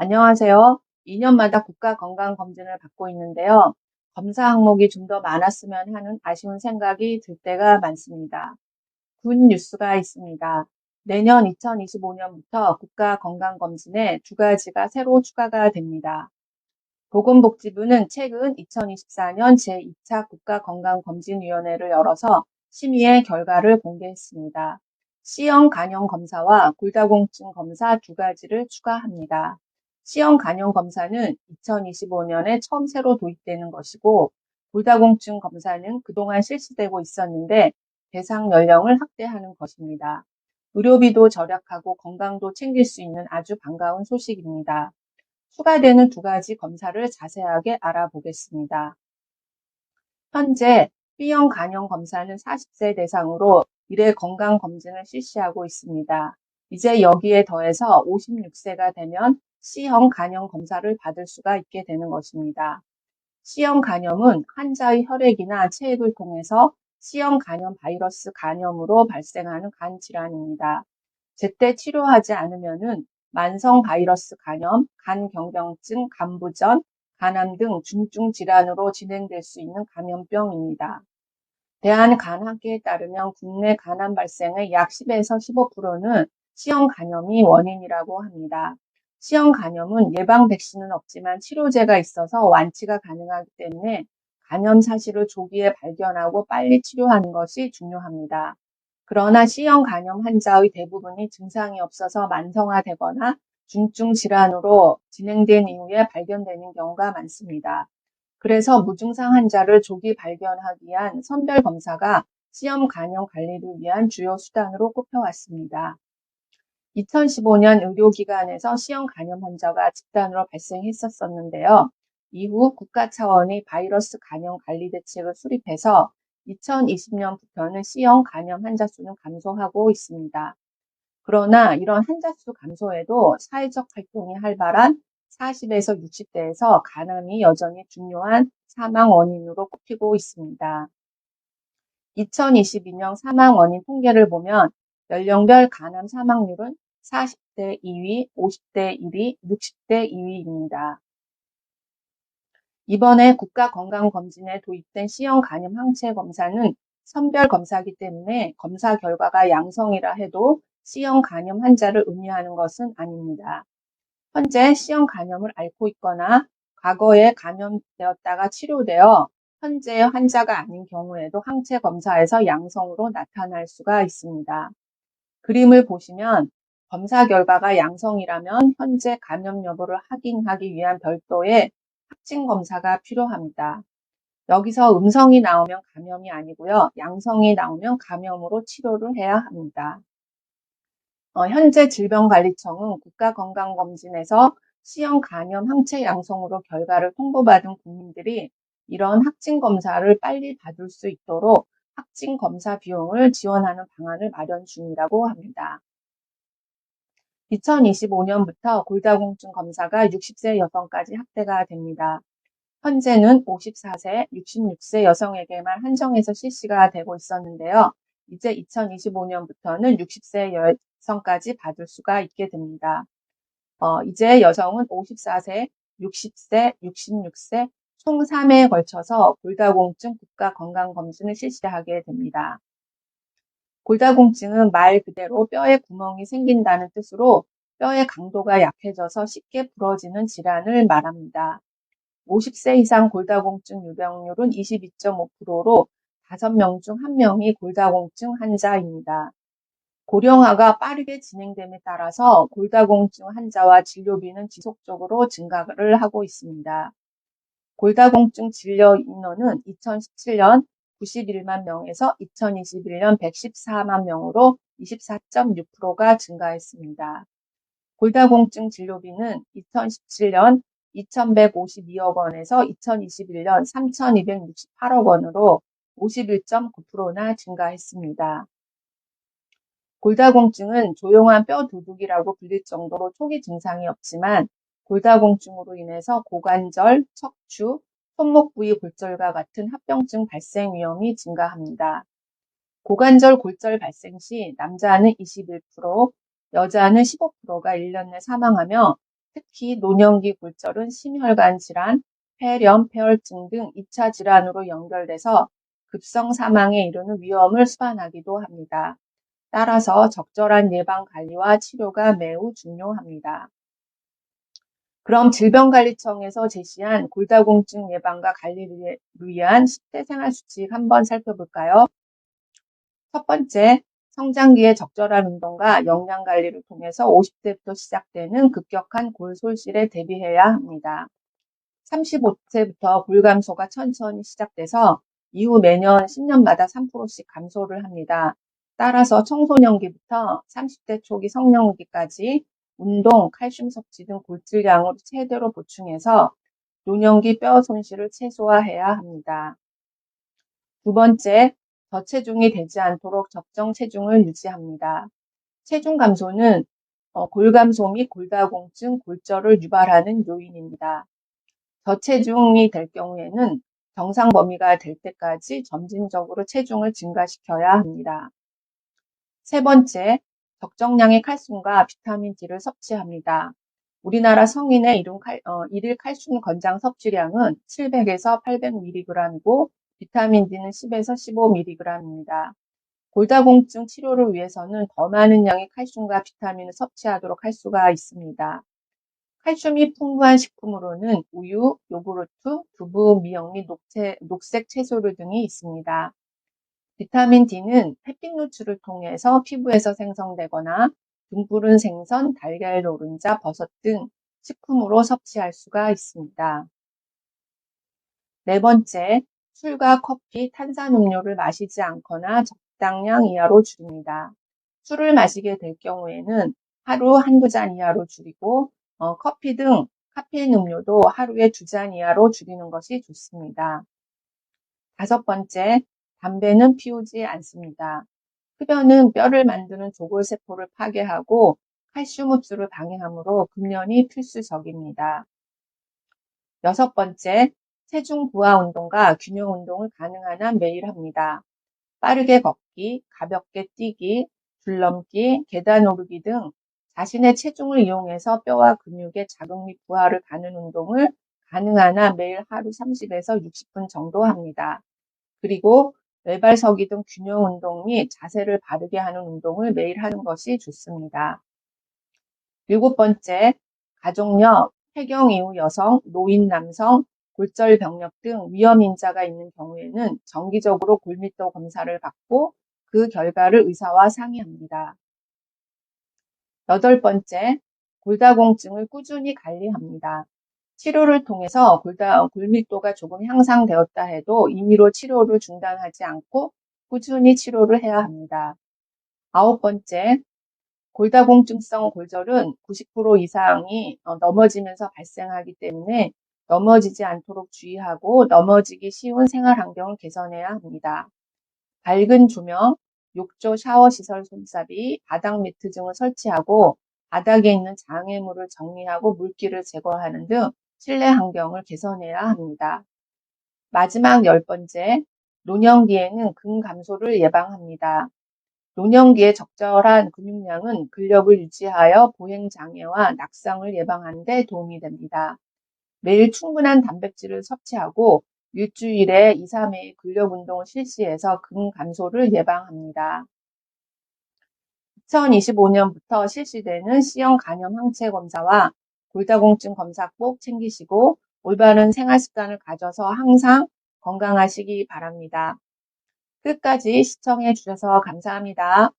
안녕하세요. 2년마다 국가건강검진을 받고 있는데요. 검사 항목이 좀 더 많았으면 하는 아쉬운 생각이 들 때가 많습니다. 군 뉴스가 있습니다. 내년 2025년부터 국가건강검진에 두 가지가 새로 추가가 됩니다. 보건복지부는 최근 2024년 제2차 국가건강검진위원회를 열어서 심의의 결과를 공개했습니다. C형 간염 검사와 골다공증 검사 두 가지를 추가합니다. C형 간염 검사는 2025년에 처음 새로 도입되는 것이고, 골다공증 검사는 그동안 실시되고 있었는데 대상 연령을 확대하는 것입니다. 의료비도 절약하고 건강도 챙길 수 있는 아주 반가운 소식입니다. 추가되는 두 가지 검사를 자세하게 알아보겠습니다. 현재 B형 간염 검사는 40세 대상으로 1회 건강검진을 실시하고 있습니다. 이제 여기에 더해서 56세가 되면 C형 간염 검사를 받을 수가 있게 되는 것입니다. C형 간염은 환자의 혈액이나 체액을 통해서 C형 간염 바이러스 간염으로 발생하는 간 질환입니다. 제때 치료하지 않으면은 만성 바이러스 간염, 간경병증, 간부전, 간암 등 중증 질환으로 진행될 수 있는 감염병입니다. 대한간학회에 따르면 국내 간암 발생의 약 10에서 15%는 C형 간염이 원인이라고 합니다. C형 간염은 예방 백신은 없지만 치료제가 있어서 완치가 가능하기 때문에 간염 사실을 조기에 발견하고 빨리 치료하는 것이 중요합니다. 그러나 C형 간염 환자의 대부분이 증상이 없어서 만성화되거나 중증 질환으로 진행된 이후에 발견되는 경우가 많습니다. 그래서 무증상 환자를 조기 발견하기 위한 선별 검사가 C형 간염 관리를 위한 주요 수단으로 꼽혀왔습니다. 2015년 의료기관에서 C형 간염 환자가 집단으로 발생했었는데요. 이후 국가 차원의 바이러스 간염 관리 대책을 수립해서 2020년부터는 C형 간염 환자 수는 감소하고 있습니다. 그러나 이런 환자 수 감소에도 사회적 활동이 활발한 40에서 60대에서 간암이 여전히 중요한 사망 원인으로 꼽히고 있습니다. 2022년 사망 원인 통계를 보면 연령별 간암 사망률은 40대 2위, 50대 1위, 60대 2위입니다. 이번에 국가건강검진에 도입된 C형 간염 항체 검사는 선별 검사이기 때문에 검사 결과가 양성이라 해도 C형 간염 환자를 의미하는 것은 아닙니다. 현재 C형 간염을 앓고 있거나 과거에 감염되었다가 치료되어 현재의 환자가 아닌 경우에도 항체 검사에서 양성으로 나타날 수가 있습니다. 그림을 보시면 검사 결과가 양성이라면 현재 감염 여부를 확인하기 위한 별도의 확진 검사가 필요합니다. 여기서 음성이 나오면 감염이 아니고요. 양성이 나오면 감염으로 치료를 해야 합니다. 현재 질병관리청은 국가건강검진에서 C형 간염 항체 양성으로 결과를 통보받은 국민들이 이런 확진 검사를 빨리 받을 수 있도록 확진 검사 비용을 지원하는 방안을 마련 중이라고 합니다. 2025년부터 골다공증 검사가 60세 여성까지 확대가 됩니다. 현재는 54세, 66세 여성에게만 한정해서 실시가 되고 있었는데요. 이제 2025년부터는 60세 여성까지 받을 수가 있게 됩니다. 이제 여성은 54세, 60세, 66세 총 3회에 걸쳐서 골다공증 국가건강검진을 실시하게 됩니다. 골다공증은 말 그대로 뼈에 구멍이 생긴다는 뜻으로 뼈의 강도가 약해져서 쉽게 부러지는 질환을 말합니다. 50세 이상 골다공증 유병률은 22.5%로 5명 중 1명이 골다공증 환자입니다. 고령화가 빠르게 진행됨에 따라서 골다공증 환자와 진료비는 지속적으로 증가를 하고 있습니다. 골다공증 진료 인원은 2017년 91만 명에서 2021년 114만 명으로 24.6%가 증가했습니다. 골다공증 진료비는 2017년 2,152억 원에서 2021년 3,268억 원으로 51.9%나 증가했습니다. 골다공증은 조용한 뼈 도둑이라고 불릴 정도로 초기 증상이 없지만 골다공증으로 인해서 고관절, 척추, 손목 부위 골절과 같은 합병증 발생 위험이 증가합니다. 고관절 골절 발생 시 남자는 21%, 여자는 15%가 1년 내 사망하며 특히 노년기 골절은 심혈관 질환, 폐렴, 폐혈증 등 2차 질환으로 연결돼서 급성 사망에 이르는 위험을 수반하기도 합니다. 따라서 적절한 예방 관리와 치료가 매우 중요합니다. 그럼 질병관리청에서 제시한 골다공증 예방과 관리를 위한 10대 생활수칙 한번 살펴볼까요? 첫 번째, 성장기의 적절한 운동과 영양 관리를 통해서 50대부터 시작되는 급격한 골솔실에 대비해야 합니다. 35세부터 골 감소가 천천히 시작돼서 이후 매년 10년마다 3%씩 감소를 합니다. 따라서 청소년기부터 30대 초기 성년기까지 운동, 칼슘 섭취 등 골질량을 제대로 보충해서 노년기 뼈 손실을 최소화해야 합니다. 두 번째, 저체중이 되지 않도록 적정 체중을 유지합니다. 체중 감소는 골 감소 및 골다공증, 골절을 유발하는 요인입니다. 저체중이 될 경우에는 정상 범위가 될 때까지 점진적으로 체중을 증가시켜야 합니다. 세 번째, 적정량의 칼슘과 비타민 D를 섭취합니다. 우리나라 성인의 일일 칼슘 권장 섭취량은 700에서 800mg이고 비타민 D는 10에서 15mg입니다. 골다공증 치료를 위해서는 더 많은 양의 칼슘과 비타민을 섭취하도록 할 수가 있습니다. 칼슘이 풍부한 식품으로는 우유, 요구르트, 두부, 미역 및 녹색 채소류 등이 있습니다. 비타민 D는 햇빛 노출을 통해서 피부에서 생성되거나 등푸른 생선, 달걀 노른자, 버섯 등 식품으로 섭취할 수가 있습니다. 네 번째, 술과 커피, 탄산음료를 마시지 않거나 적당량 이하로 줄입니다. 술을 마시게 될 경우에는 하루 한두 잔 이하로 줄이고 커피 등 카페인 음료도 하루에 2잔 이하로 줄이는 것이 좋습니다. 다섯 번째, 담배는 피우지 않습니다. 흡연은 뼈를 만드는 조골세포를 파괴하고 칼슘 흡수를 방해하므로 금연이 필수적입니다. 여섯 번째, 체중 부하 운동과 균형 운동을 가능한 한 매일 합니다. 빠르게 걷기, 가볍게 뛰기, 줄넘기, 계단 오르기 등 자신의 체중을 이용해서 뼈와 근육의 자극 및 부하를 가는 운동을 가능한 한 매일 하루 30에서 60분 정도 합니다. 그리고 외발서기 등 균형 운동 및 자세를 바르게 하는 운동을 매일 하는 것이 좋습니다. 일곱 번째, 가족력, 폐경 이후 여성, 노인 남성, 골절 병력 등 위험 인자가 있는 경우에는 정기적으로 골밀도 검사를 받고 그 결과를 의사와 상의합니다. 여덟 번째, 골다공증을 꾸준히 관리합니다. 치료를 통해서 골밀도가 조금 향상되었다 해도 임의로 치료를 중단하지 않고 꾸준히 치료를 해야 합니다. 아홉 번째, 골다공증성 골절은 90% 이상이 넘어지면서 발생하기 때문에 넘어지지 않도록 주의하고 넘어지기 쉬운 생활 환경을 개선해야 합니다. 밝은 조명, 욕조 샤워 시설 손잡이, 바닥 매트 등을 설치하고 바닥에 있는 장애물을 정리하고 물기를 제거하는 등 실내 환경을 개선해야 합니다. 마지막 열 번째, 노년기에는 근 감소를 예방합니다. 노년기에 적절한 근육량은 근력을 유지하여 보행장애와 낙상을 예방하는 데 도움이 됩니다. 매일 충분한 단백질을 섭취하고 일주일에 2, 3회의 근력 운동을 실시해서 근 감소를 예방합니다. 2025년부터 실시되는 C형 간염 항체 검사와 골다공증 검사 꼭 챙기시고 올바른 생활 습관을 가져서 항상 건강하시기 바랍니다. 끝까지 시청해 주셔서 감사합니다.